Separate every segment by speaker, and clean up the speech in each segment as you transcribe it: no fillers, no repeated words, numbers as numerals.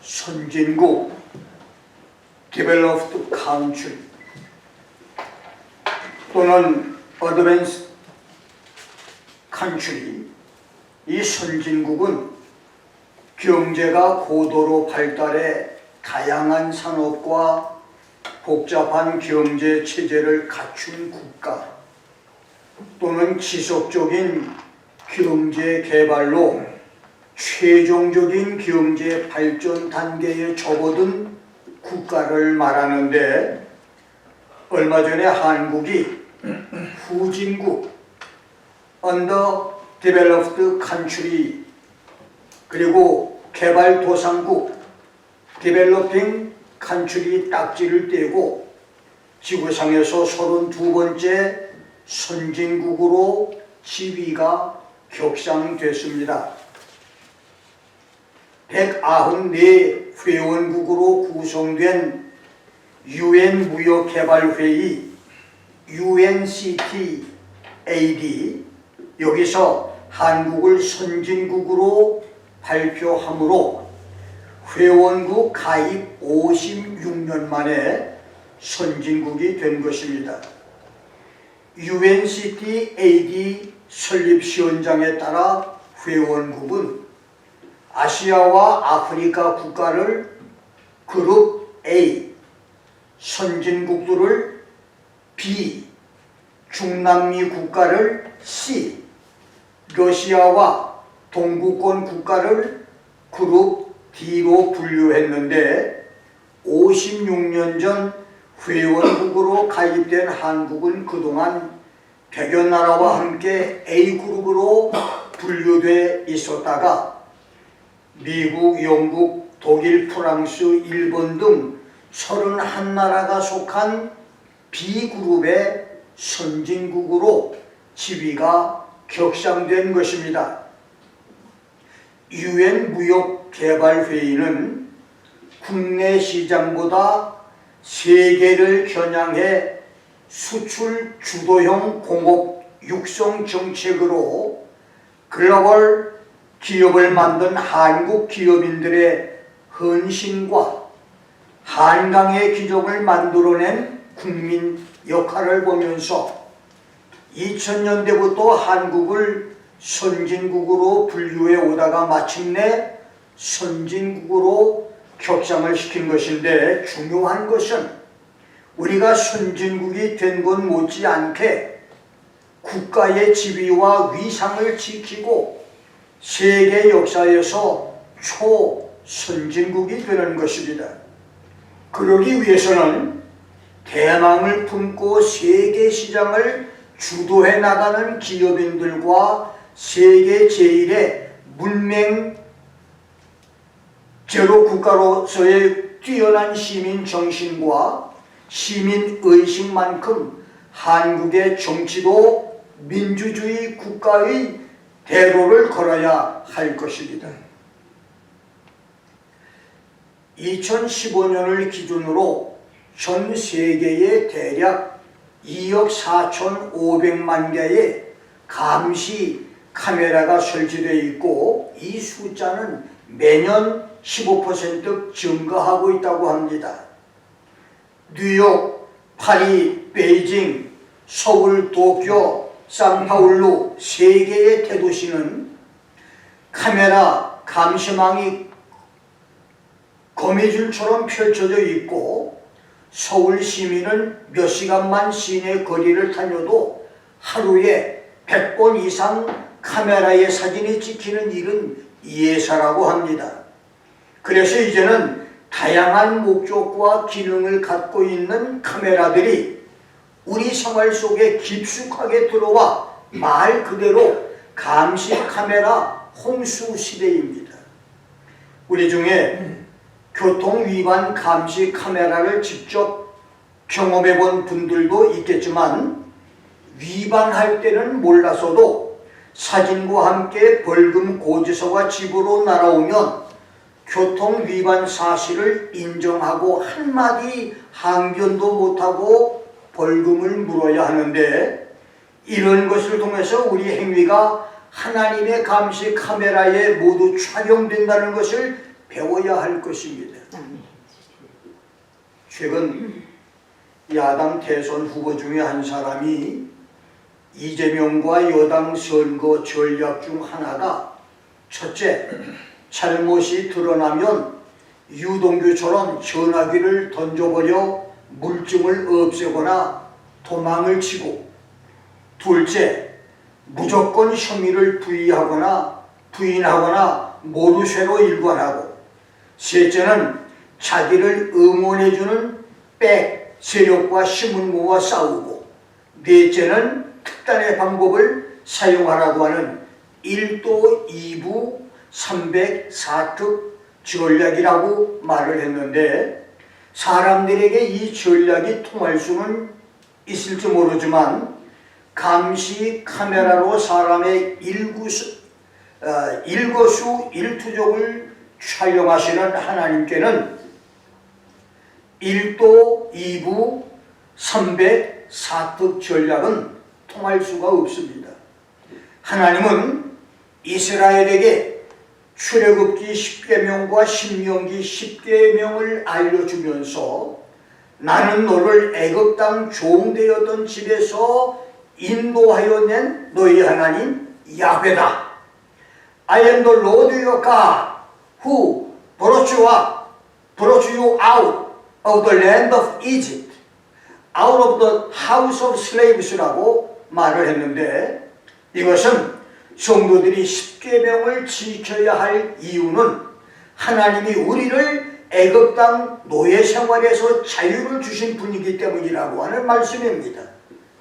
Speaker 1: 선진국 Developed Country 또는 Advanced Country, 이 선진국은 경제가 고도로 발달해 다양한 산업과 복잡한 경제 체제를 갖춘 국가 또는 지속적인 경제 개발로 최종적인 경제 발전 단계에 접어든 국가를 말하는데, 얼마 전에 한국이 후진국 Underdeveloped Country 그리고 개발도상국 Developing Country 딱지를 떼고 지구상에서 32번째 선진국으로 지위가 격상됐습니다. 194 회원국으로 구성된 UN 무역개발회의 UNCTAD, 여기서 한국을 선진국으로 발표하므로 회원국 가입 56년 만에 선진국이 된 것입니다. UNCTAD 설립 시헌장에 따라 회원국은 아시아와 아프리카 국가를 그룹 A, 선진국들을 B, 중남미 국가를 C, 러시아와 동구권 국가를 그룹 D로 분류했는데, 56년 전 회원국으로 가입된 한국은 그동안 100여 나라와 함께 A그룹으로 분류돼 있었다가 미국, 영국, 독일, 프랑스, 일본 등 31나라가 속한 B그룹의 선진국으로 지위가 격상된 것입니다. UN 무역개발회의는 국내 시장보다 세계를 겨냥해 수출 주도형 공업 육성 정책으로 글로벌 기업을 만든 한국 기업인들의 헌신과 한강의 기적을 만들어낸 국민 역할을 보면서 2000년대부터 한국을 선진국으로 분류해 오다가 마침내 선진국으로 격상을 시킨 것인데, 중요한 것은 우리가 선진국이 된 것 못지않게 국가의 지위와 위상을 지키고 세계 역사에서 초선진국이 되는 것입니다. 그러기 위해서는 대망을 품고 세계 시장을 주도해 나가는 기업인들과 세계 제1의 문명 제로 국가로서의 뛰어난 시민 정신과 시민 의식만큼 한국의 정치도 민주주의 국가의 대로를 걸어야 할 것입니다. 2015년을 기준으로 전 세계에 대략 2억 4,500만 개의 감시 카메라가 설치되어 있고, 이 숫자는 매년 15% 증가하고 있다고 합니다. 뉴욕, 파리, 베이징, 서울, 도쿄, 상파울루 세 개의 대도시는 카메라 감시망이 거미줄처럼 펼쳐져 있고, 서울 시민은 몇 시간만 시내 거리를 다녀도 하루에 100번 이상 카메라에 사진이 찍히는 일은 예사라고 합니다. 그래서 이제는 다양한 목적과 기능을 갖고 있는 카메라들이 우리 생활 속에 깊숙하게 들어와 말 그대로 감시 카메라 홍수 시대입니다. 우리 중에 교통 위반 감시 카메라를 직접 경험해 본 분들도 있겠지만, 위반할 때는 몰라서도 사진과 함께 벌금 고지서가 집으로 날아오면 교통 위반 사실을 인정하고 한마디 항변도 못하고 벌금을 물어야 하는데, 이런 것을 통해서 우리 행위가 하나님의 감시 카메라에 모두 촬영된다는 것을 배워야 할 것입니다. 최근 야당 대선 후보 중에 한 사람이 이재명과 여당 선거 전략 중 하나가 첫째, 잘못이 드러나면 유동규처럼 전화기를 던져버려 물증을 없애거나 도망을 치고, 둘째, 무조건 혐의를 부인하거나 모르쇠로 일관하고, 셋째는 자기를 응원해주는 백 세력과 힘을 모아 싸우고, 넷째는 특단의 방법을 사용하라고 하는 1도 2부 304특 전략이라고 말을 했는데, 사람들에게 이 전략이 통할 수는 있을지 모르지만 감시 카메라로 사람의 일거수일투족을 촬영하시는 하나님께는 1도 2부 304특 전략은 통할 수가 없습니다. 하나님은 이스라엘에게 출애굽기 10계명과 신명기 10계명을 알려주면서 나는 너를 애굽 땅 종되었던 집에서 인도하여 낸 너희 하나님 야훼다. I am the Lord your God who brought you out of the land of Egypt, out of the house of slaves라고 말을 했는데, 이것은 성도들이 십계명을 지켜야 할 이유는 하나님이 우리를 애굽 땅 노예 생활에서 자유를 주신 분이기 때문이라고 하는 말씀입니다.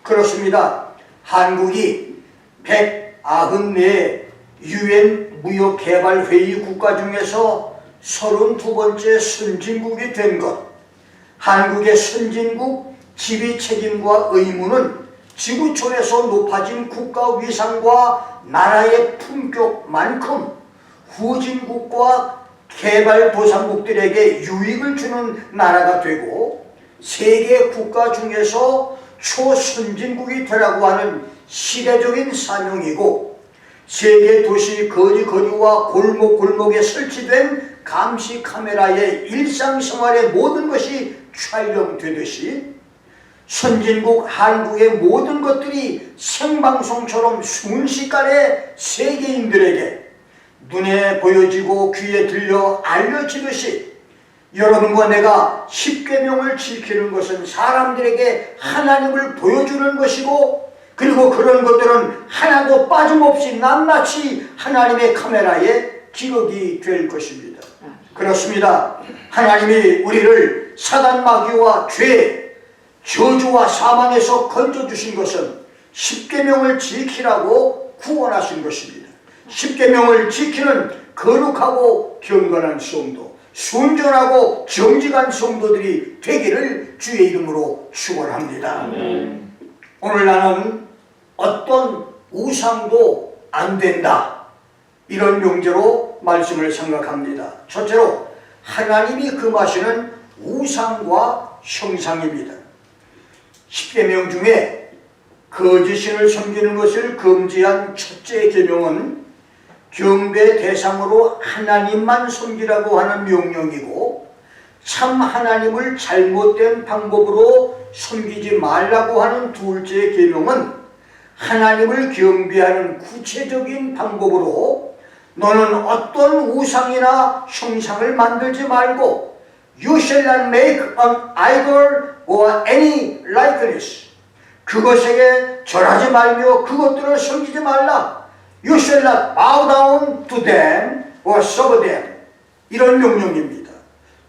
Speaker 1: 그렇습니다. 한국이 194 UN 무역개발회의 국가 중에서 32번째 선진국이 된 것, 한국의 선진국 지휘 책임과 의무는 지구촌에서 높아진 국가 위상과 나라의 품격만큼 후진국과 개발도상국들에게 유익을 주는 나라가 되고, 세계 국가 중에서 초선진국이 되라고 하는 시대적인 사명이고, 세계 도시 거리거리와 골목골목에 설치된 감시 카메라에 일상생활의 모든 것이 촬영되듯이 선진국 한국의 모든 것들이 생방송처럼 순식간에 세계인들에게 눈에 보여지고 귀에 들려 알려지듯이, 여러분과 내가 십계명을 지키는 것은 사람들에게 하나님을 보여주는 것이고, 그리고 그런 것들은 하나도 빠짐없이 낱낱이 하나님의 카메라에 기록이 될 것입니다. 그렇습니다. 하나님이 우리를 사단 마귀와 죄, 저주와 사망에서 건져주신 것은 십계명을 지키라고 구원하신 것입니다. 십계명을 지키는 거룩하고 경건한 성도, 순전하고 정직한 성도들이 되기를 주의 이름으로 축원합니다. 오늘 나는 어떤 우상도 안 된다, 이런 명제로 말씀을 생각합니다. 첫째로 하나님이 금하시는 우상과 형상입니다. 십계명 중에 거짓신을 섬기는 것을 금지한 첫째 계명은 경배 대상으로 하나님만 섬기라고 하는 명령이고, 참 하나님을 잘못된 방법으로 섬기지 말라고 하는 둘째 계명은 하나님을 경배하는 구체적인 방법으로 너는 어떤 우상이나 형상을 만들지 말고 You shall not make an idol or any likeness. 그것에게 절하지 말며 그것들을 섬기지 말라. You shall not bow down to them or serve them. 이런 명령입니다.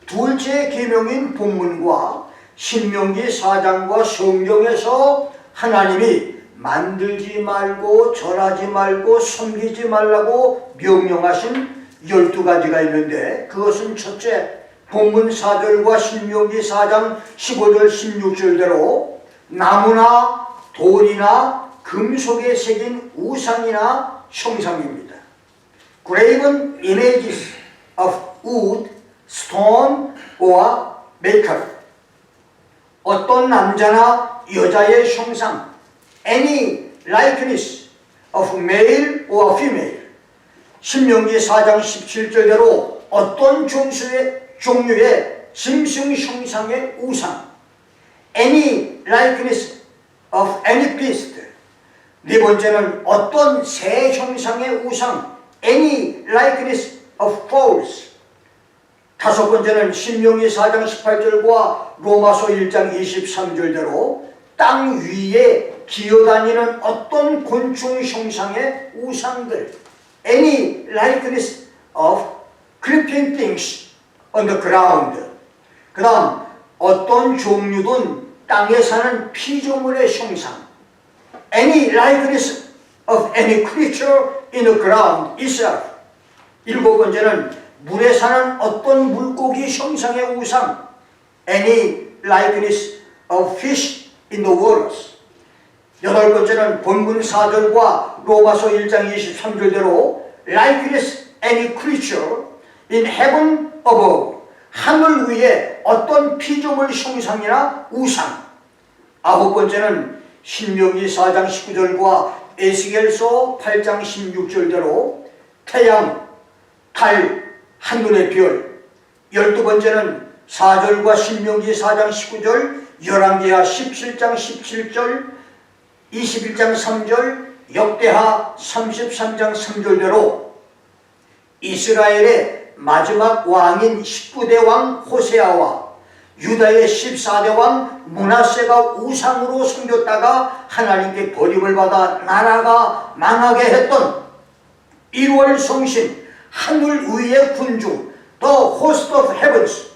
Speaker 1: 둘째 계명인 본문과 신명기 4장과 성경에서 하나님이 만들지 말고 절하지 말고 섬기지 말라고 명령하신 12가지가 있는데, 그것은 첫째, 본문 4절과 신명기 4장 15절 16절대로 나무나 돌이나 금속에 새긴 우상이나 형상입니다. Graven images of wood, stone or metal. 어떤 남자나 여자의 형상, any likeness of male or female. 신명기 4장 17절대로 어떤 종류의 짐승 형상의 우상, any likeness of any beast. 네 번째는 어떤 새 형상의 우상, any likeness of fowls. 다섯 번째는 신명기 4장 18절과 로마서 1장 23절대로 땅 위에 기어다니는 어떤 곤충 형상의 우상들, any likeness of creeping things on the ground. 그 다음 어떤 종류든 땅에 사는 피조물의 형상, any likeness of any creature in the ground itself. 일곱 번째는 물에 사는 어떤 물고기 형상의 우상, any likeness of fish in the waters. 여덟 번째는 본문 4절과 로마서 1장 23절대로 likeness any creature in heaven above. 하늘 위에 어떤 피조물 형상이나 우상. 아홉 번째는 신명기 4장 19절과 에스겔서 8장 16절대로 태양, 달, 한눈의 별. 12번째는 4절과 신명기 4장 19절, 열왕기하 17장 17절, 21장 3절, 역대하 33장 3절대로 이스라엘의 마지막 왕인 19대 왕 호세아와 유다의 14대 왕 므낫세가 우상으로 섬겼다가 하나님께 버림을 받아 나라가 망하게 했던 1월 성신 하늘 위의 군중, The Host of Heavens,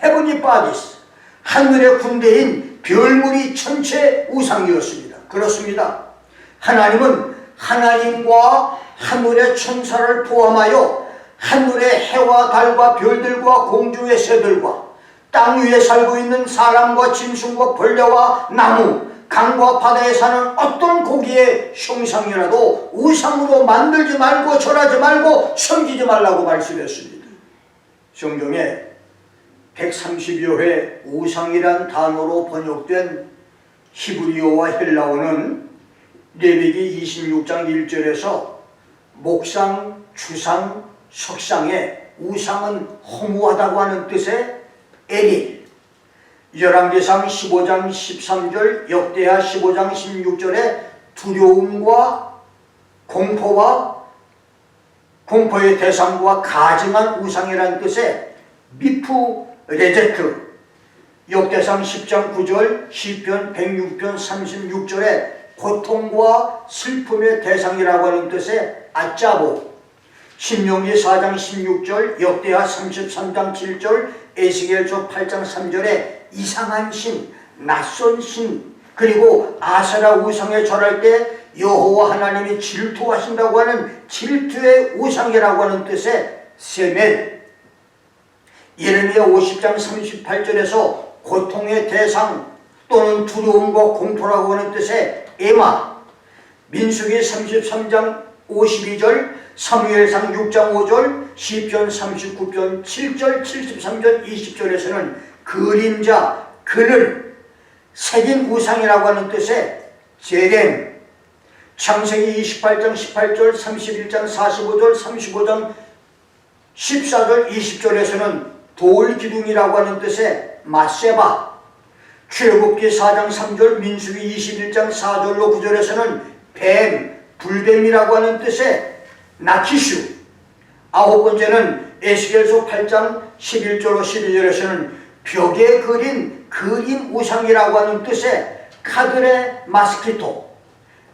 Speaker 1: Heavenly Bodies, 하늘의 군대인 별무리 전체 우상이었습니다. 그렇습니다. 하나님은 하나님과 하늘의 천사를 포함하여 하늘의 해와 달과 별들과 공중의 새들과 땅 위에 살고 있는 사람과 짐승과 벌레와 나무, 강과 바다에 사는 어떤 고기의 형상이라도 우상으로 만들지 말고 절하지 말고 섬기지 말라고 말씀했습니다. 성경에 130여 회 우상이란 단어로 번역된 히브리어와 헬라어는 레위기 26장 1절에서 목상, 주상, 석상에 우상은 허무하다고 하는 뜻의 에릴, 열왕기상 15장 13절, 역대하 15장 16절에 두려움과 공포의 대상과 가증한 우상이라는 뜻의 미프 레제트, 역대상 10장 9절, 시편 106편 36절에 고통과 슬픔의 대상이라고 하는 뜻의 아짜보, 신명기 4장 16절, 역대하 33장 7절, 에스겔서 8장 3절에 이상한 신, 낯선 신, 그리고 아세라 우상에 절할 때 여호와 하나님이 질투하신다고 하는 질투의 우상이라고 하는 뜻의 세멜, 예레미야 50장 38절에서 고통의 대상 또는 두려움과 공포라고 하는 뜻의 에마, 민수기 33장 52절, 사무엘상 6장 5절, 시편 39편 7절, 73절, 20절에서는 그림자, 그늘, 새긴 우상이라고 하는 뜻의 제렘, 창세기 28장 18절, 31장 45절, 35장 14절, 20절에서는 돌기둥이라고 하는 뜻의 마세바, 출애굽기 4장 3절, 민수기 21장 4절로 9절에서는 뱀, 불뱀이라고 하는 뜻의 나키슈. 아홉 번째는 에스겔서 8장 11절로 12절에서는 벽에 그린 그림 우상이라고 하는 뜻의 카드레 마스키토.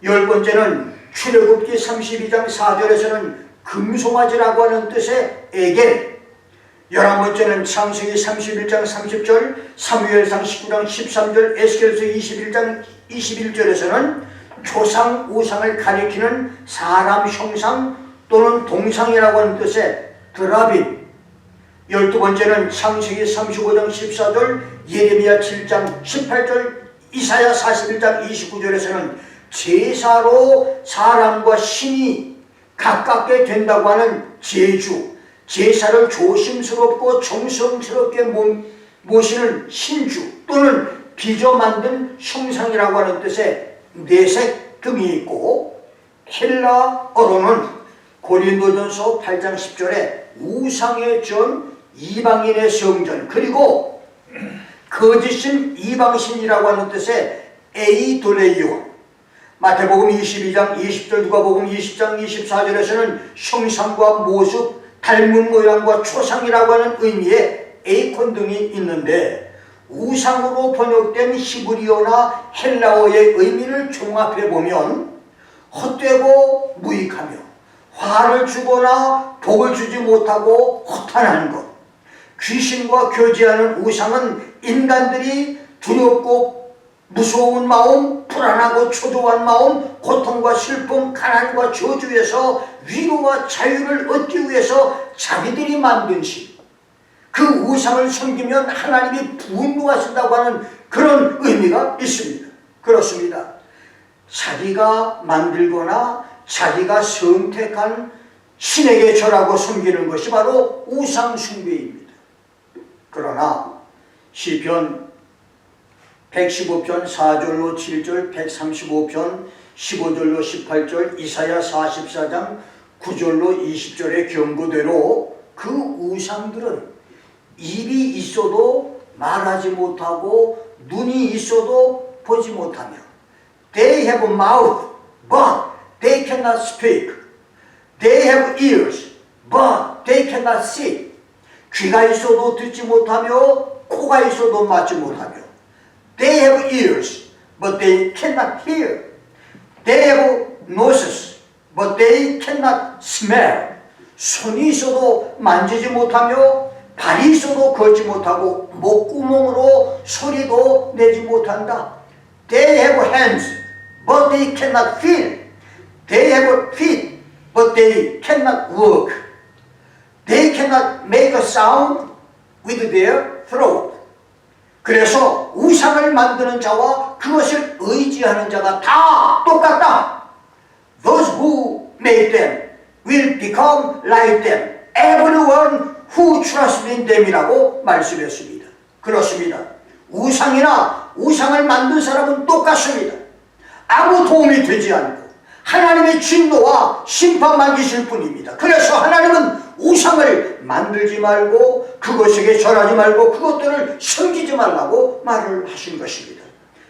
Speaker 1: 열 번째는 출애굽기 32장 4절에서는 금송아지라고 하는 뜻의 에겔. 11번째는 창세기 31장 30절, 사무엘상 19장 13절, 에스겔서 21장 21절에서는 조상 우상을 가리키는 사람 형상 또는 동상이라고 하는 뜻의 드라빔. 12번째는 창세기 35장 14절, 예레미야 7장 18절, 이사야 41장 29절에서는 제사로 사람과 신이 가깝게 된다고 하는 제주, 제사를 조심스럽고 정성스럽게 모시는 신주 또는 빚어 만든 형상이라고 하는 뜻의 내색 등이 있고, 헬라어로는 고린도전서 8장 10절에 우상의 전 이방인의 성전, 그리고 거짓신 이방신이라고 하는 뜻의 에이돌레이온, 마태복음 22장 20절, 누가복음 20장 24절에서는 형상과 모습, 닮은 모양과 초상이라고 하는 의미의 에이콘 등이 있는데, 우상으로 번역된 히브리어나 헬라어의 의미를 종합해보면 헛되고 무익하며 화를 주거나 복을 주지 못하고 허탄한 것, 귀신과 교제하는 우상은 인간들이 두렵고 무서운 마음, 불안하고 초조한 마음, 고통과 슬픔, 가난과 저주에서 위로와 자유를 얻기 위해서 자기들이 만든 신, 그 우상을 섬기면 하나님이 분노하신다고 하는 그런 의미가 있습니다. 그렇습니다. 자기가 만들거나 자기가 선택한 신에게 절하고 섬기는 것이 바로 우상 숭배입니다. 그러나 시편 115편 4절로 7절, 135편 15절로 18절, 이사야 44장 9절로 20절의 경고대로 그 우상들은 입이 있어도 말하지 못하고 눈이 있어도 보지 못하며 They have a mouth, but they cannot speak. They have ears, but they cannot see. 귀가 있어도 듣지 못하며 코가 있어도 맞지 못하며 They have ears, but they cannot hear. They have noses, but they cannot smell. 손이 있어도 만지지 못하며 발이 있어도 걷지 못하고 목구멍으로 소리도 내지 못한다. They have hands, but they cannot feel. They have feet, but they cannot walk. They cannot make a sound with their throat. 그래서 우상을 만드는 자와 그것을 의지하는 자가 다 똑같다. Those who made them will become like them. Everyone who trusts in them이라고 말씀했습니다. 그렇습니다. 우상이나 우상을 만든 사람은 똑같습니다. 아무 도움이 되지 않고 하나님의 진노와 심판만 계실 뿐입니다. 그래서 하나님은 우상을 만들지 말고 그것에게 절하지 말고 그것들을 섬기지 말라고 말을 하신 것입니다.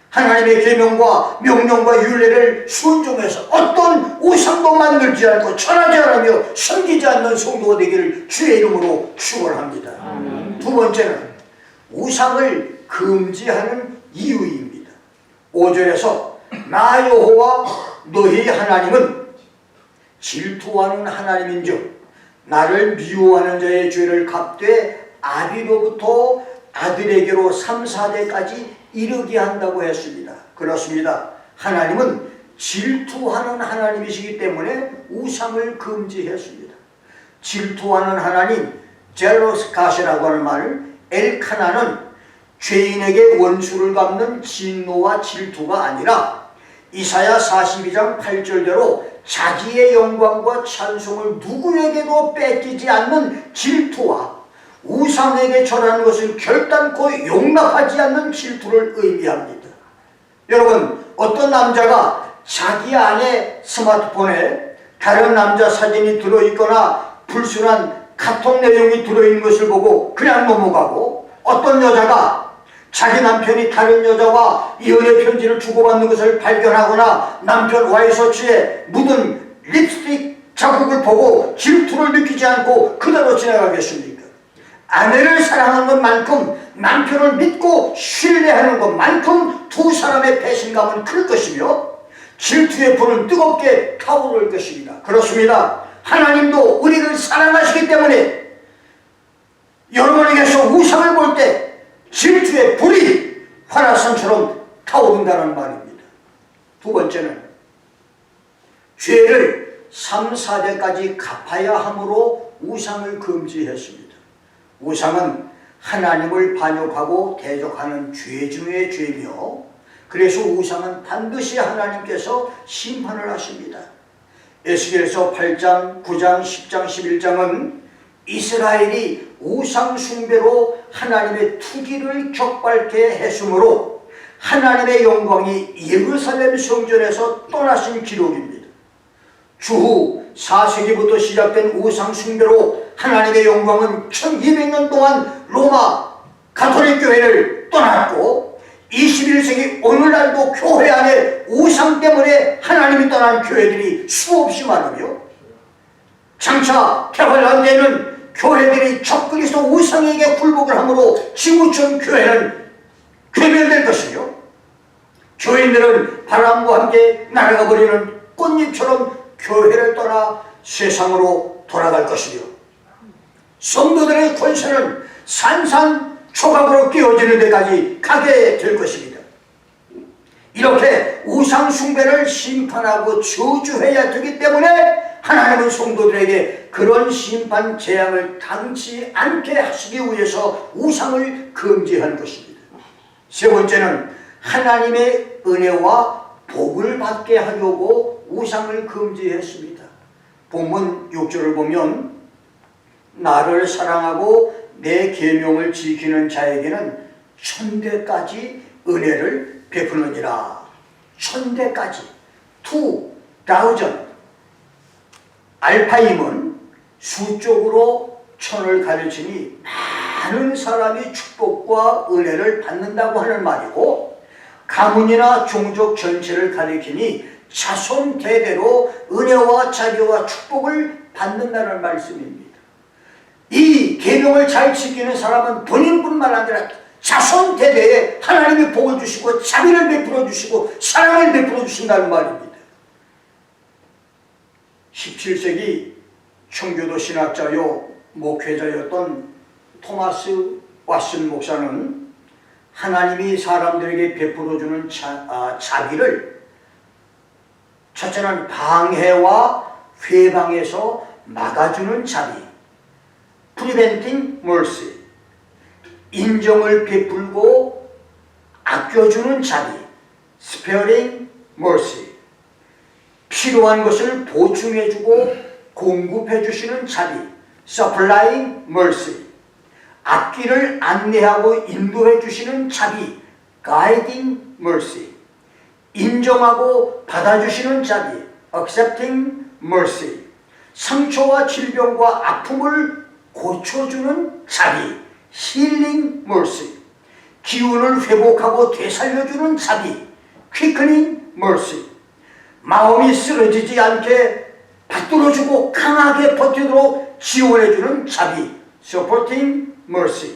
Speaker 1: 하나님의 계명과 명령과 율례를 순종해서 어떤 우상도 만들지 않고 절하지 않으며 섬기지 않는 성도가 되기를 주의 이름으로 축원합니다. 두 번째는 우상을 금지하는 이유입니다. 5절에서 나 여호와 너희 하나님은 질투하는 하나님인즉 나를 미워하는 자의 죄를 갚되 아비로부터 아들에게로 3, 4대까지 이르게 한다고 했습니다. 그렇습니다. 하나님은 질투하는 하나님이시기 때문에 우상을 금지했습니다. 질투하는 하나님, 제로스 가시라고 하는 말, 엘카나는 죄인에게 원수를 갚는 진노와 질투가 아니라 이사야 42장 8절대로 자기의 영광과 찬송을 누구에게도 뺏기지 않는 질투와 우상에게 절하는 것을 결단코 용납하지 않는 질투를 의미합니다. 여러분, 어떤 남자가 자기 아내 스마트폰에 다른 남자 사진이 들어있거나 불순한 카톡 내용이 들어있는 것을 보고 그냥 넘어가고, 어떤 여자가 자기 남편이 다른 여자와 연애 편지를 주고받는 것을 발견하거나 남편 와이셔츠에 묻은 립스틱 자국을 보고 질투를 느끼지 않고 그대로 지나가겠습니까? 아내를 사랑하는 것만큼, 남편을 믿고 신뢰하는 것만큼 두 사람의 배신감은 클 것이며 질투의 불은 뜨겁게 타오를 것입니다. 그렇습니다. 하나님도 우리를 사랑하시기 때문에 여러분에게서 우상을 볼 때 질투의 불이 활화산처럼 타오른다는 말입니다. 두 번째는 죄를 3, 4대까지 갚아야 하므로 우상을 금지했습니다. 우상은 하나님을 반역하고 대적하는 죄 중의 죄며, 그래서 우상은 반드시 하나님께서 심판을 하십니다. 에스겔서 8장, 9장, 10장, 11장은 이스라엘이 우상 숭배로 하나님의 투기를 격발케 했으므로 하나님의 영광이 예루살렘 성전에서 떠나신 기록입니다. 주후 4세기부터 시작된 우상 숭배로 하나님의 영광은 1200년 동안 로마 가톨릭 교회를 떠났고 21세기 오늘날도 교회 안에 우상 때문에 하나님이 떠난 교회들이 수없이 많으며 장차 개발한 데는 교회들이 적그리스도 우상에게 굴복을 하므로 지구촌 교회는 괴멸될 것이며 교인들은 바람과 함께 날아가 버리는 꽃잎처럼 교회를 떠나 세상으로 돌아갈 것이며 성도들의 권세는 산산조각으로 끼워지는 데까지 가게 될 것입니다. 이렇게 우상 숭배를 심판하고 저주해야 되기 때문에 하나님은 성도들에게 그런 심판 재앙을 당치 않게 하시기 위해서 우상을 금지한 것입니다. 세 번째는 하나님의 은혜와 복을 받게 하려고 우상을 금지했습니다. 본문 6절을 보면 나를 사랑하고 내 계명을 지키는 자에게는 천대까지 은혜를 베푸느니라. 천대까지 2000 알파임은 수적으로 천을 가르치니 많은 사람이 축복과 은혜를 받는다고 하는 말이고 가문이나 종족 전체를 가리키니 자손 대대로 은혜와 자비와 축복을 받는다는 말씀입니다. 이 계명을 잘 지키는 사람은 본인뿐만 아니라 자손 대대에 하나님이 복을 주시고 자비를 베풀어 주시고 사랑을 베풀어 주신다는 말입니다. 17세기 청교도 신학자요 목회자였던 토마스 왓슨 목사는 하나님이 사람들에게 베풀어주는 자비를 첫째는 방해와 회방에서 막아주는 자비, Preventing Mercy, 인정을 베풀고 아껴주는 자비, Sparing Mercy, 필요한 것을 보충해주고 공급해주시는 자비, Supplying Mercy, 앞길을 안내하고 인도해주시는 자비, Guiding Mercy, 인정하고 받아주시는 자비, Accepting Mercy, 상처와 질병과 아픔을 고쳐주는 자비, Healing Mercy, 기운을 회복하고 되살려주는 자비, Quickening Mercy, 마음이 쓰러지지 않게 받들어주고 강하게 버티도록 지원해주는 자비, Supporting Mercy,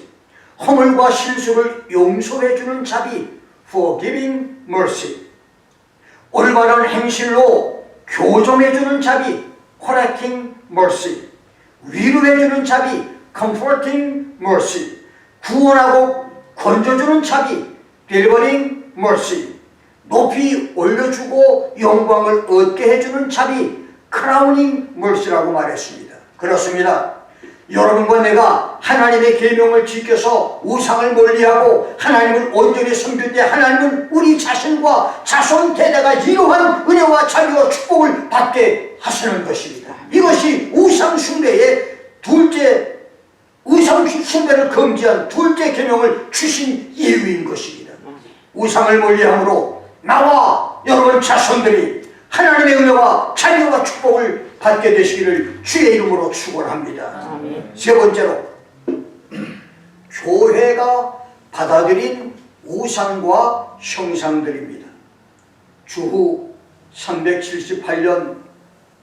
Speaker 1: 허물과 실수를 용서해주는 자비, Forgiving Mercy, 올바른 행실로 교정해주는 자비, Correcting Mercy, 위로해주는 자비, Comforting Mercy, 구원하고 건져주는 자비, Delivering Mercy, 높이 올려주고 영광을 얻게 해주는 자비, Crowning Mercy라고 말했습니다. 그렇습니다. 여러분과 내가 하나님의 계명을 지켜서 우상을 멀리하고 하나님을 온전히 섬길 때 하나님은 우리 자신과 자손 대대가 이러한 은혜와 자비와 축복을 받게 하시는 것입니다. 이것이 우상 숭배의 둘째, 우상 숭배를 금지한 둘째 계명을 주신 이유인 것입니다. 우상을 멀리함으로 나와 여러분 자손들이 하나님의 은혜와 자비와 축복을 받게 되시기를 주의 이름으로 축원합니다. 세 번째로 교회가 받아들인 우상과 형상들입니다. 주후 378년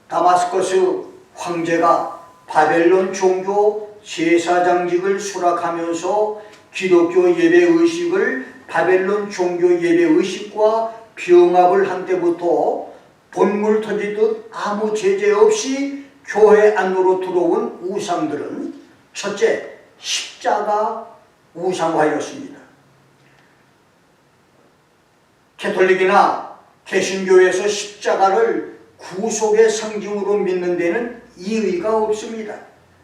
Speaker 1: 다마스커스 황제가 바벨론 종교 제사장직을 수락하면서 기독교 예배의식을 바벨론 종교 예배의식과 병합을 한 때부터 본물 터지듯 아무 제재 없이 교회 안으로 들어온 우상들은 첫째, 십자가 우상화였습니다. 캐톨릭이나 개신교에서 십자가를 구속의 상징으로 믿는 데는 이의가 없습니다.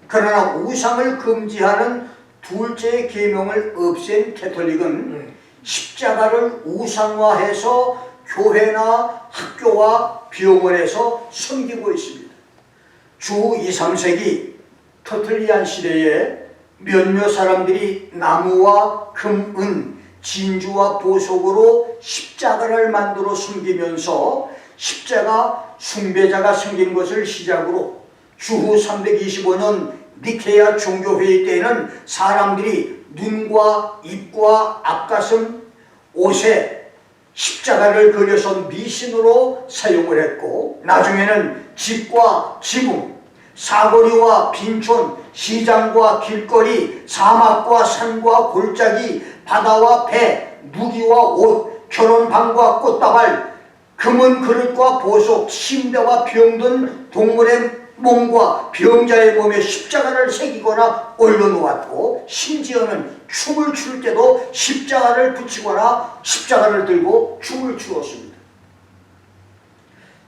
Speaker 1: 그러나 우상을 금지하는 둘째 계명을 없앤 캐톨릭은 십자가를 우상화해서 교회나 학교와 병원에서 섬기고 있습니다. 주 2, 3세기 터틀리안 시대에 몇몇 사람들이 나무와 금, 은, 진주와 보석으로 십자가를 만들어 섬기면서 십자가 숭배자가 생긴 것을 시작으로 주후 325년 니케아 종교회의 때에는 사람들이 눈과 입과 앞가슴, 옷에 십자가를 그려서 미신으로 사용을 했고, 나중에는 집과 지붕, 사거리와 빈촌, 시장과 길거리, 사막과 산과 골짜기, 바다와 배, 무기와 옷, 결혼방과 꽃다발, 금은 그릇과 보석, 침대와 병든 동물의 몸과 병자의 몸에 십자가를 새기거나 올려놓았고, 심지어는 춤을 출 때도 십자가를 붙이거나 십자가를 들고 춤을 추었습니다.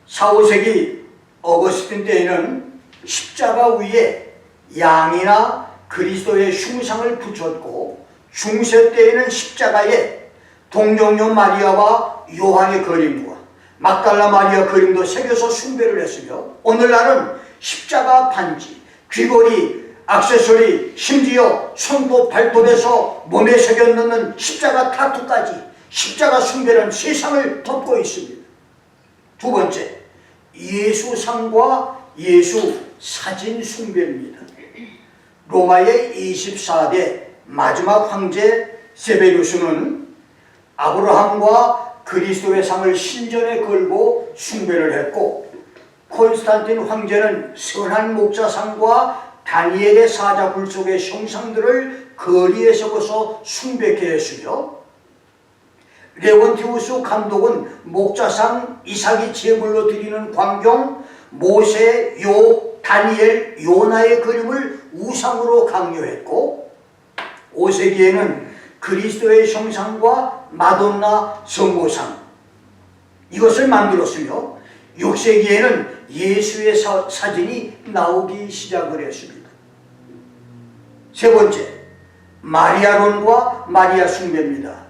Speaker 1: 4, 5세기 어거스틴 때에는 십자가 위에 양이나 그리스도의 흉상을 붙였고, 중세 때에는 십자가에 동정녀 마리아와 요한의 그림과 막달라 마리아 그림도 새겨서 숭배를 했으며, 오늘날은 십자가 반지, 귀걸이, 액세서리, 심지어 손톱 발톱에서 몸에 새겨 넣는 십자가 타투까지 십자가 숭배는 세상을 덮고 있습니다. 두 번째, 예수상과 예수 사진 숭배입니다. 로마의 24대 마지막 황제 세베루스는 아브라함과 그리스도의 상을 신전에 걸고 숭배를 했고, 콘스탄틴 황제는 선한 목자상과 다니엘의 사자굴 속의 형상들을 거리에 세워서 숭배케 했으며, 레온티우스 감독은 목자상, 이삭이 제물로 드리는 광경, 모세, 욥, 다니엘, 요나의 그림을 우상으로 강요했고, 5세기에는 그리스도의 형상과 마돈나 성모상 이것을 만들었으며, 6세기에는 예수의 사진이 나오기 시작을 했습니다. 세 번째, 마리아론과 마리아 숭배입니다.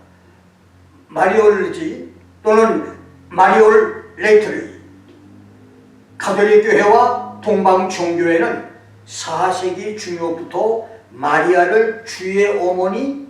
Speaker 1: 마리올리지 또는 마리올레트리 가톨릭 교회와 동방 종교회는 4세기 중요부터 마리아를 주의 어머니,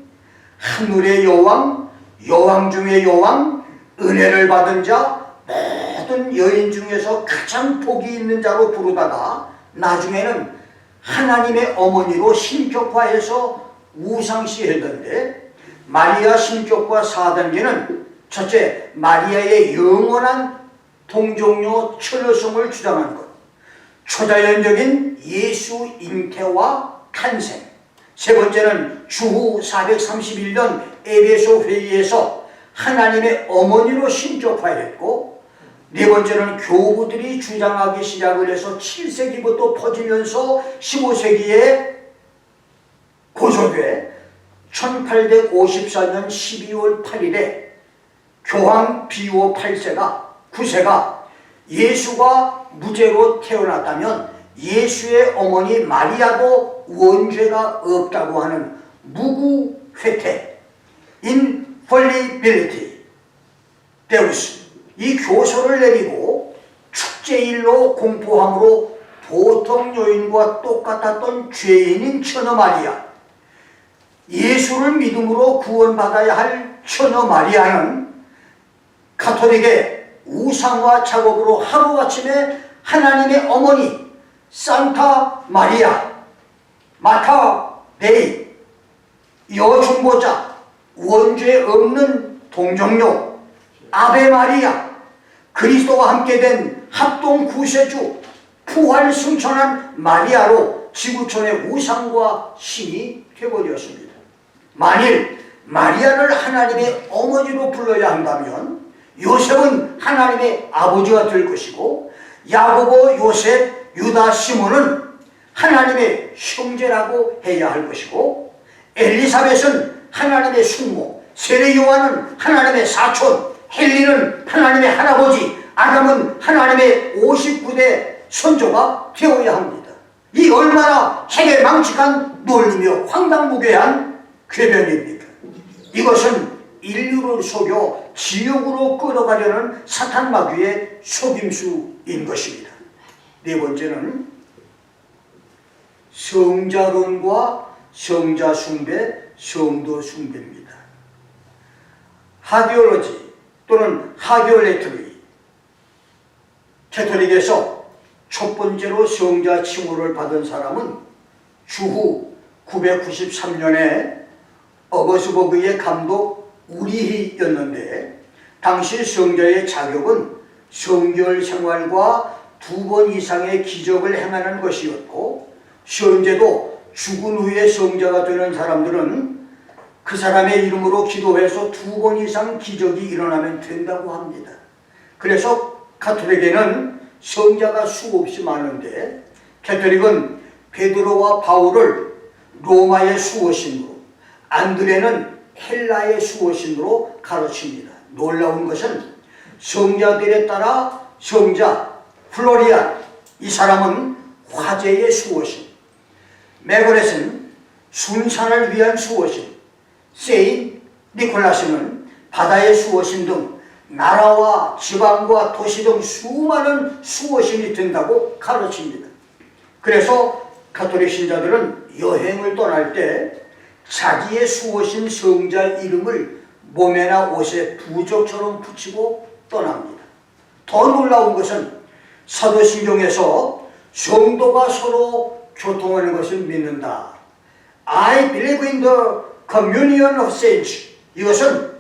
Speaker 1: 하늘의 여왕, 여왕 중의 여왕, 은혜를 받은 자, 모든 여인 중에서 가장 복이 있는 자로 부르다가 나중에는 하나님의 어머니로 신격화해서 우상시했는데, 마리아 신격화 4단계는 첫째, 마리아의 영원한 동정녀 천여성을 주장한 것, 초자연적인 예수 잉태와 탄생. 세 번째는 주후 431년 에베소 회의에서 하나님의 어머니로 신격화했고, 네 번째는 교부들이 주장하기 시작을 해서 7세기부터 퍼지면서 15세기에 고소돼 1854년 12월 8일에 교황 비오 9세가 예수가 무죄로 태어났다면 예수의 어머니 마리아도 원죄가 없다고 하는 무구회태 infallibility deus 이 교서를 내리고 축제일로 공포함으로 보통 여인과 똑같았던 죄인인 처녀 마리아, 예수를 믿음으로 구원받아야 할 처녀 마리아는 가톨릭의 우상화 작업으로 하루아침에 하나님의 어머니 산타 마리아, 마타 데이, 여중보자, 원죄 없는 동정녀, 아베 마리아, 그리스도와 함께 된 합동 구세주, 부활 승천한 마리아로 지구촌의 우상과 신이 되어버렸습니다. 만일 마리아를 하나님의 어머니로 불러야 한다면 요셉은 하나님의 아버지가 될 것이고, 야고보, 요셉, 유다, 시몬은 하나님의 형제라고 해야 할 것이고, 엘리사벳은 하나님의 숙모, 세례 요한은 하나님의 사촌, 헨리는 하나님의 할아버지, 아담은 하나님의 59대 선조가 되어야 합니다. 이 얼마나 해괴망측한 논리며 황당무계한 궤변입니까? 이것은 인류를 속여 지옥으로 끌어가려는 사탄 마귀의 속임수인 것입니다. 네 번째는 성자론과 성자 숭배, 성도 숭배입니다. 하디올로지 또는 하디올레트리, 캐톨릭에서 첫 번째로 성자 칭호를 받은 사람은 주후 993년에 어거스버그의 감독 우리히였는데, 당시 성자의 자격은 성결 생활과 2번 이상의 기적을 행하는 것이었고, 현재도 죽은 후에 성자가 되는 사람들은 그 사람의 이름으로 기도해서 2번 이상 기적이 일어나면 된다고 합니다. 그래서 가톨릭에는 성자가 수없이 많은데, 가톨릭은 베드로와 바울을 로마의 수호신으로, 안드레는 헬라의 수호신으로 가르칩니다. 놀라운 것은 성자들에 따라 성자 플로리안, 이 사람은 화재의 수호신, 메거렛은 순산을 위한 수호신, 세인 니콜라스는 바다의 수호신 등 나라와 지방과 도시 등 수많은 수호신이 된다고 가르칩니다. 그래서 가톨릭 신자들은 여행을 떠날 때 자기의 수호신 성자 이름을 몸에나 옷에 부적처럼 붙이고 떠납니다. 더 놀라운 것은 사도신경에서 성도가 서로 교통하는 것을 믿는다. I believe in the communion of saints. 이것은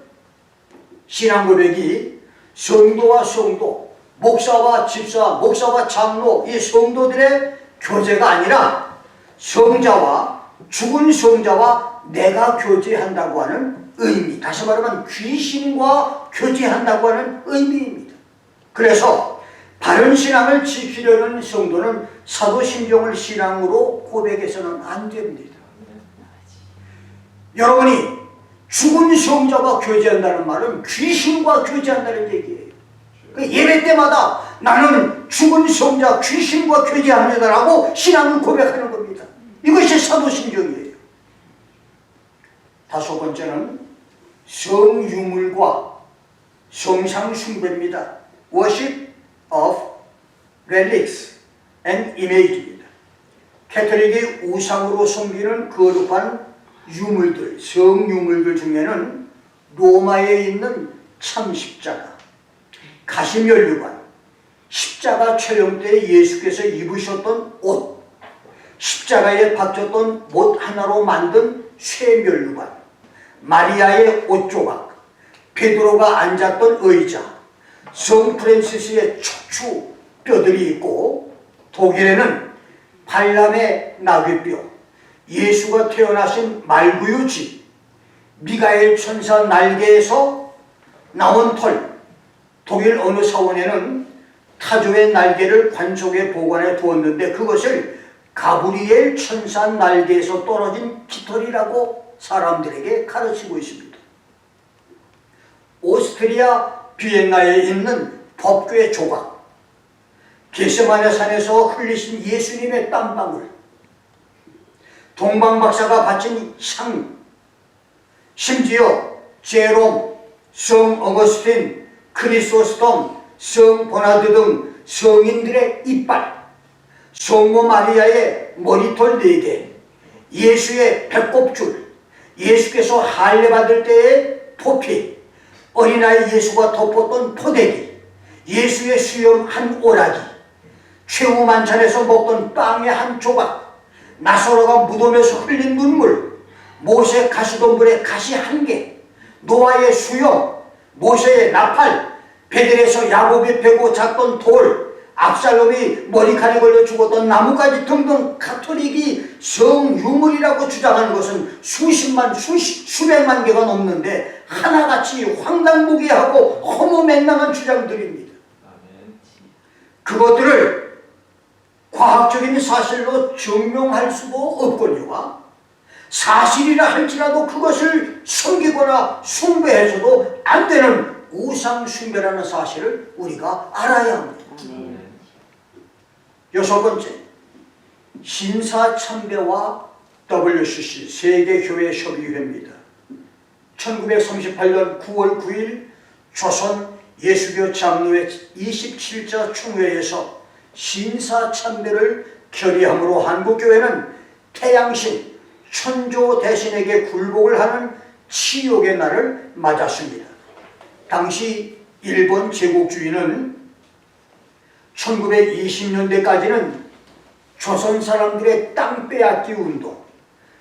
Speaker 1: 신앙 고백이 성도와 성도, 목사와 집사, 목사와 장로, 이 성도들의 교제가 아니라 성자와 죽은 성자와 내가 교제한다고 하는 의미, 다시 말하면 귀신과 교제한다고 하는 의미입니다. 그래서 바른 신앙을 지키려는 성도는 사도신경을 신앙으로 고백해서는 안 됩니다. 여러분이 죽은 성자와 교제한다는 말은 귀신과 교제한다는 얘기예요. 예배 때마다 나는 죽은 성자 귀신과 교제합니다라고 신앙을 고백하는 겁니다. 이것이 사도신경이에요. 다섯 번째는 성유물과 성상숭배입니다. Worship of relics and image입니다. 캐톨릭이 우상으로 섬기는 거룩한 유물들, 성유물들 중에는 로마에 있는 참십자가, 가시면류관, 십자가 촬영 때 예수께서 입으셨던 옷, 십자가에 박혔던 못 하나로 만든 쇠면류관, 마리아의 옷조각, 베드로가 앉았던 의자, 성 프란시스의 척추 뼈들이 있고, 독일에는 발람의 나귀뼈, 예수가 태어나신 말구유 집, 미가엘 천사 날개에서 나온 털, 독일 어느 사원에는 타조의 날개를 관 속에 보관해 두었는데 그것을 가브리엘 천사 날개에서 떨어진 깃털이라고 사람들에게 가르치고 있습니다. 오스트리아 비엔나에 있는 법궤 조각, 게세마네 산에서 흘리신 예수님의 땀방울, 동방박사가 바친 상, 심지어 제롬, 성 어거스틴, 크리소스톰, 성 버나드 등 성인들의 이빨, 성모 마리아의 머리털 4개, 예수의 배꼽줄, 예수께서 할례 받을 때의 포피, 어린아이 예수가 덮었던 포대기, 예수의 수염 한 오라기, 최후 만찬에서 먹던 빵의 한 조각, 나사로가 무덤에서 흘린 눈물, 모세 가시덤불의 가시 1개, 노아의 수염, 모세의 나팔, 베델에서 야곱이 베고 잤던 돌, 압살롬이 머리칼이 걸려 죽었던 나무가지 등등 가톨릭이 성유물이라고 주장하는 것은 수십만, 수백만 개가 넘는데 하나같이 황당무계하고 허무맹랑한 주장들입니다. 그것들을 과학적인 사실로 증명할 수도 없거니와 사실이라 할지라도 그것을 섬기거나 숭배해서도 안 되는 우상숭배라는 사실을 우리가 알아야 합니다. 여섯 번째, 신사참배와 WCC 세계교회협의회입니다. 1938년 9월 9일 조선 예수교 장로회 27차 총회에서 신사참배를 결의함으로 한국교회는 태양신 천조 대신에게 굴복을 하는 치욕의 날을 맞았습니다. 당시 일본 제국주의는 1920년대까지는 조선 사람들의 땅 빼앗기 운동,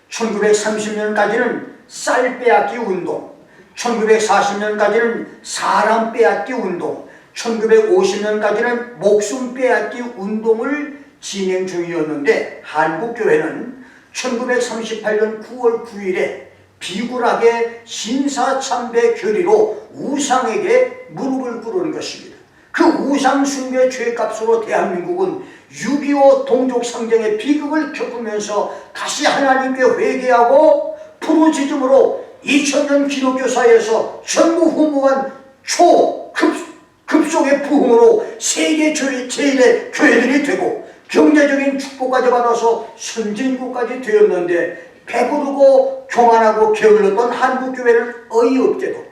Speaker 1: 1930년까지는 쌀 빼앗기 운동, 1940년까지는 사람 빼앗기 운동, 1950년까지는 목숨 빼앗기 운동을 진행 중이었는데, 한국교회는 1938년 9월 9일에 비굴하게 신사참배 결의로 우상에게 무릎을 꿇은 것입니다. 그 우상 숭배 죄값으로 대한민국은 6.25 동족 상정의 비극을 겪으면서 다시 하나님께 회개하고 프로지즘으로 2000년 기독교사회에서 전무후무한 초급속의 부흥으로 세계 제1의 교회들이 되고 경제적인 축복까지 받아서 선진국까지 되었는데, 배부르고 교만하고 게을렀던 한국교회는 어이없게도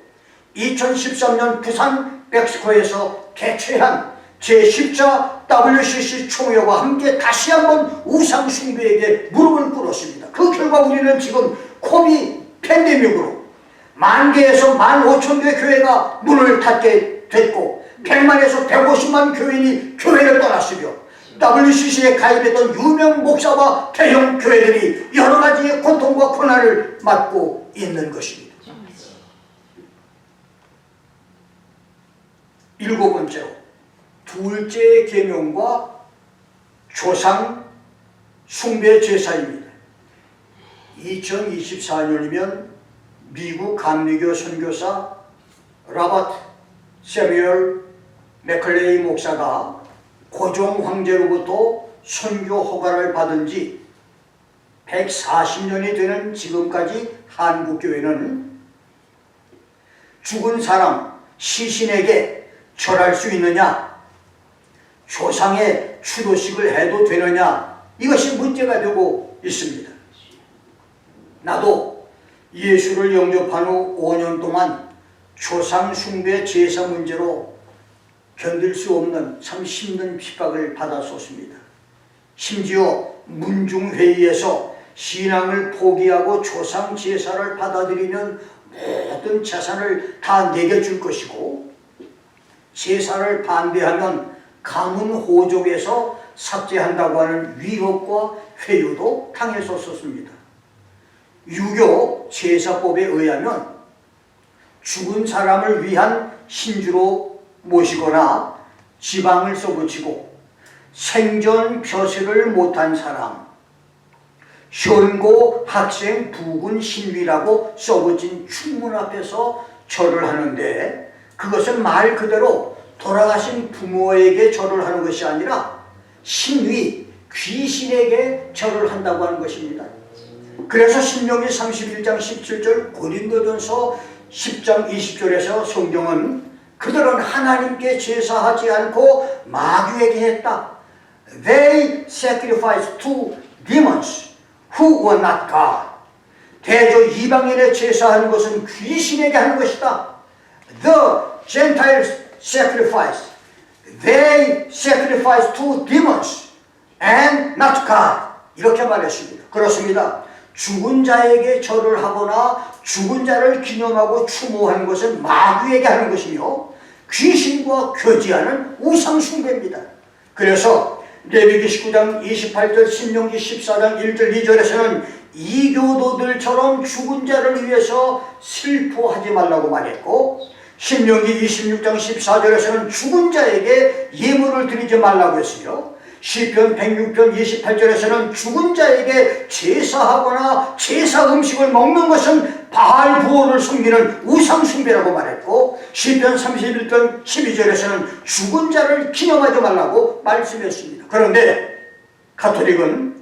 Speaker 1: 2013년 부산 멕시코에서 개최한 제10차 WCC 총회와 함께 다시 한번 우상 숭배에게 무릎을 꿇었습니다. 그 결과 우리는 지금 코비드 팬데믹으로 10,000개에서 15,000개 교회가 문을 닫게 됐고 100만에서 150만 교인이 교회를 떠났으며 WCC에 가입했던 유명 목사와 대형 교회들이 여러 가지의 고통과 고난을 맞고 있는 것입니다. 7번째로, 둘째 계명과 조상 숭배 제사입니다. 2024년이면 미국 감리교 선교사 로버트 세뮤얼 맥클레이 목사가 고종 황제로부터 선교 허가를 받은 지 140년이 되는 지금까지 한국교회는 죽은 사람, 시신에게 절할 수 있느냐, 조상의 추도식을 해도 되느냐, 이것이 문제가 되고 있습니다. 나도 예수를 영접한 후 5년 동안 조상 숭배 제사 문제로 견딜 수 없는 참 힘든 핍박을 받았었습니다. 심지어 문중회의에서 신앙을 포기하고 조상 제사를 받아들이면 모든 재산을 다 내게 줄 것이고, 제사를 반대하면 가문 호족에서 삭제한다고 하는 위협과 회유도 당했었습니다. 유교 제사법에 의하면 죽은 사람을 위한 신주로 모시거나 지방을 써붙이고 생전 벼슬을 못한 사람, 현고 학생 부군 신위라고 써붙인 충문 앞에서 절을 하는데, 그것은 말 그대로 돌아가신 부모에게 절을 하는 것이 아니라 신위, 귀신에게 절을 한다고 하는 것입니다. 그래서 신명기 31장 17절, 고린도전서 10장 20절에서 성경은 그들은 하나님께 제사하지 않고 마귀에게 했다. They sacrificed to demons who were not God. 대저 이방인의 제사하는 것은 귀신에게 하는 것이다. The Gentiles sacrifice. They sacrifice to demons and not God. 이렇게 말했습니다. 그렇습니다. 죽은 자에게 절을 하거나 죽은 자를 기념하고 추모하는 것은 마귀에게 하는 것이며 귀신과 교제하는 우상 숭배입니다. 그래서 레위기 19장 28절, 신명기 14장 1절 2절에서는 이교도들처럼 죽은 자를 위해서 슬퍼하지 말라고 말했고, 신명기 26장 14절에서는 죽은 자에게 예물을 드리지 말라고 했으며, 시편 106편 28절에서는 죽은 자에게 제사하거나 제사 음식을 먹는 것은 바알 부호를 섬기는 우상 숭배라고 말했고, 시편 31편 12절에서는 죽은 자를 기념하지 말라고 말씀했습니다. 그런데 가톨릭은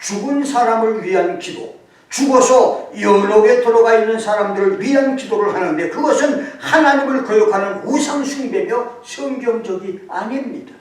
Speaker 1: 죽은 사람을 위한 기도, 죽어서 연옥에 들어가 있는 사람들을 위한 기도를 하는데, 그것은 하나님을 거역하는 우상 숭배며 성경적이 아닙니다.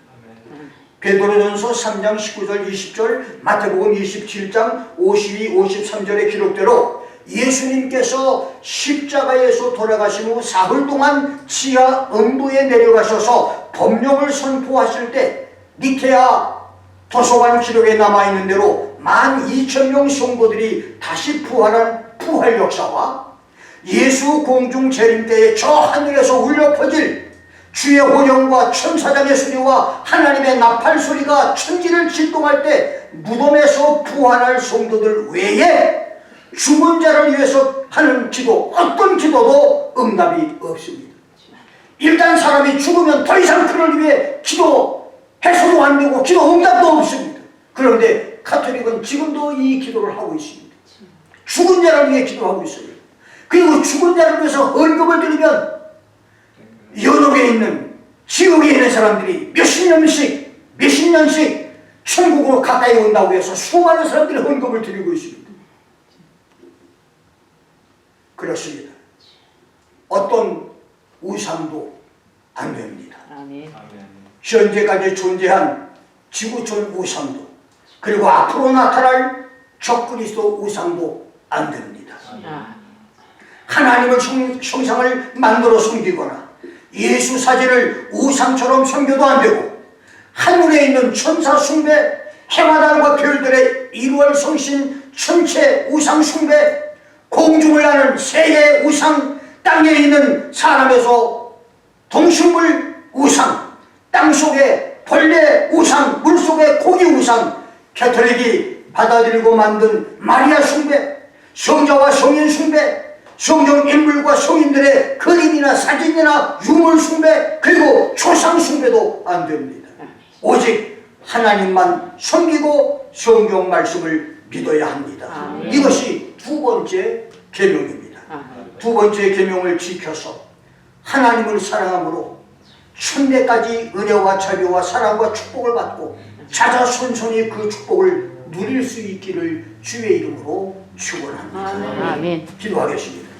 Speaker 1: 베드로전서 3장 19절 20절, 마태복음 27장 52, 53절의 기록대로 예수님께서 십자가에서 돌아가신 후 사흘 동안 지하 음부에 내려가셔서 법령을 선포하실 때 니케아 도서관 기록에 남아있는 대로 12,000명 성도들이 다시 부활한 부활 역사와 예수 공중 재림 때에 저 하늘에서 울려 퍼질 주의 호령과 천사장의 소리와 하나님의 나팔 소리가 천지를 진동할 때 무덤에서 부활할 성도들 외에 죽은 자를 위해서 하는 기도, 어떤 기도도 응답이 없습니다. 일단 사람이 죽으면 더 이상 그를 위해 기도해서도 안 되고 기도 응답도 없습니다. 그런데 가톨릭은 지금도 이 기도를 하고 있습니다. 죽은 자를 위해 기도하고 있어요. 그리고 죽은 자를 위해서 헌금을 드리면 연옥에 있는, 지옥에 있는 사람들이 몇십 년씩 천국으로 가까이 온다고 해서 수많은 사람들이 헌금을 드리고 있습니다. 그렇습니다. 어떤 우상도 안 됩니다.
Speaker 2: 아멘.
Speaker 1: 현재까지 존재한 지구촌 우상도, 그리고 앞으로 나타날 적그리스도 우상도 안 됩니다. 하나님의 형상을 만들어 섬기거나 예수 사진을 우상처럼 섬겨도 안 되고, 하늘에 있는 천사 숭배, 해와 달과 별들의 일월 성신 천체 우상 숭배, 공중을 나는 새의 우상, 땅에 있는 사람에서 동식물 우상, 땅속의 벌레 우상, 물속의 고기 우상, 가톨릭이 받아들이고 만든 마리아 숭배, 성자와 성인 숭배, 성경 인물과 성인들의 그림이나 사진이나 유물 숭배, 그리고 조상 숭배도 안 됩니다. 오직 하나님만 섬기고 성경 말씀을 믿어야 합니다. 이것이 두 번째 계명입니다. 두 번째 계명을 지켜서 하나님을 사랑함으로 천대까지 은혜와 자비와 사랑과 축복을 받고 자자손손이 그 축복을 누릴 수 있기를 주의 이름으로 축원합니다.
Speaker 2: 아멘.
Speaker 1: 기도하겠습니다.